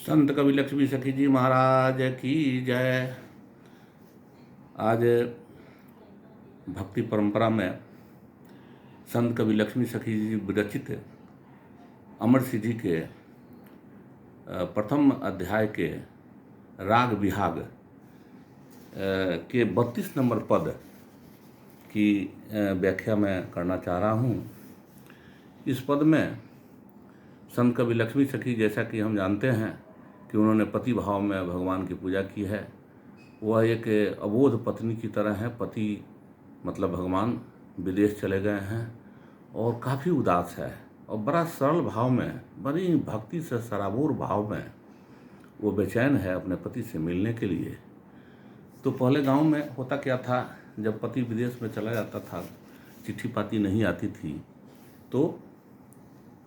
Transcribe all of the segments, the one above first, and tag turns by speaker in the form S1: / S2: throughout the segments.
S1: संत कवि लक्ष्मी सखी जी महाराज की जय। आज भक्ति परंपरा में संत कवि लक्ष्मी सखी जी विरचित अमर सिद्धि के प्रथम अध्याय के राग विभाग के 32 नंबर पद की व्याख्या मैं करना चाह रहा हूँ। इस पद में संत कवि लक्ष्मी सखी, जैसा कि हम जानते हैं कि उन्होंने पति भाव में भगवान की पूजा की है, वह एक अबोध पत्नी की तरह है। पति मतलब भगवान विदेश चले गए हैं और काफ़ी उदास है और बड़ा सरल भाव में, बड़ी भक्ति से सराबोर भाव में वो बेचैन है अपने पति से मिलने के लिए। तो पहले गांव में होता क्या था, जब पति विदेश में चला जाता था, चिट्ठी पाती नहीं आती थी, तो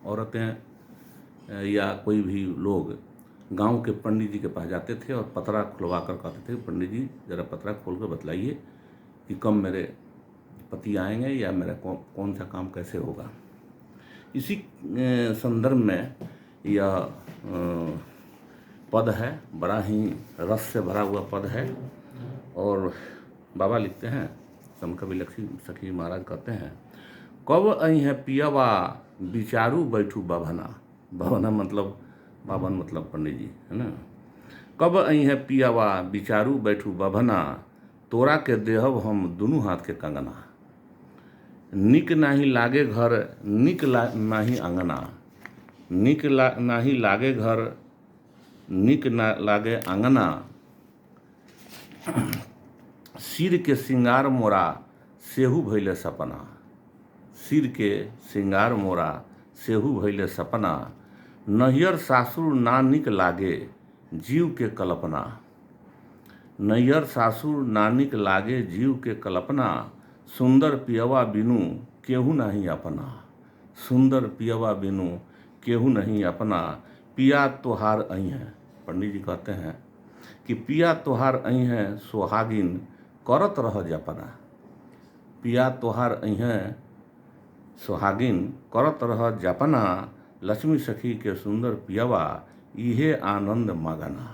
S1: औरतें या कोई भी लोग गांव के पंडित जी के पास जाते थे और पतरा खुलवा कर कहते थे, पंडित जी ज़रा पतरा खोल कर बतलाइए कि कब मेरे पति आएंगे या मेरा कौन सा काम कैसे होगा। इसी संदर्भ में यह पद है, बड़ा ही रस से भरा हुआ पद है। और बाबा लिखते हैं, संत कवि लक्ष्मी सखी महाराज कहते हैं, कब आई है पियवा विचारू बैठू बभना। बभना मतलब बावन मतलब पंडित जी, है ना। कब आई है पियावा विचारू बैठू बभना, तोरा के देहब हम दुनू हाथ के कंगना। निक नाही लागे घर, निक नाही आंगना। निक नाही लागे घर, निक ना लागे आंगना। सिर के सिंगार मोरा सेहू भइले सपना। सिर के सिंगार मोरा सेहू भइले सपना। नैहर सासुर ना निक लागे जीव के कल्पना। नैहर सासुर ना निक लागे जीव के कल्पना। सुंदर पियवा बिनु केहू नहीं अपना। सुंदर पियवा बिनु केहू नहीं अपना। पिया तोहार आई हैं। पंडित जी कहते हैं कि पिया तोहार आई हैं सोहागिन करत रह जपना। पिया तोहार आई हैं सोहागिन करत रह जपना। लक्ष्मी सखी के सुंदर पियवा इहे आनंद मगना।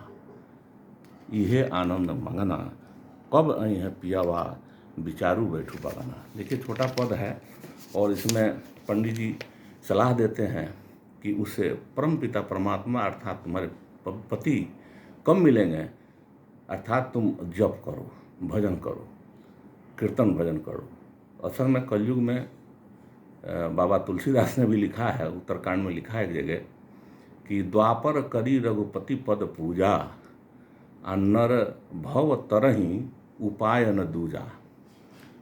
S1: इहे आनंद मगना। कब आई है पियवा विचारू बैठू बगना। देखिए, छोटा पद है और इसमें पंडित जी सलाह देते हैं कि उसे परम पिता परमात्मा अर्थात तुम्हारे पति कब मिलेंगे, अर्थात तुम जप करो, भजन करो, कीर्तन भजन करो। असल में कलयुग में बाबा तुलसीदास ने भी लिखा है, उत्तरकांड में लिखा है एक जगह कि द्वापर करी रघुपति पद पूजा, आ नर भव तरही उपाय न दूजा।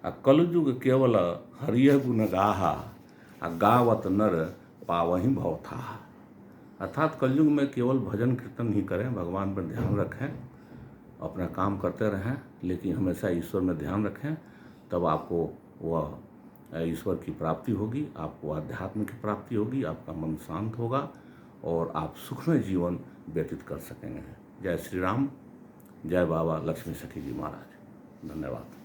S1: आ कलयुग केवल हरिय गुण गाहा, आ गावत नर पावही भव था। अर्थात कलयुग में केवल भजन कीर्तन ही करें, भगवान पर ध्यान रखें, अपना काम करते रहें, लेकिन हमेशा ईश्वर में ध्यान रखें, तब आपको वह ईश्वर की प्राप्ति होगी, आपको आध्यात्म की प्राप्ति होगी, आपका मन शांत होगा और आप सुखमय जीवन व्यतीत कर सकेंगे। जय श्री राम, जय बाबा लक्ष्मी सखी जी महाराज। धन्यवाद।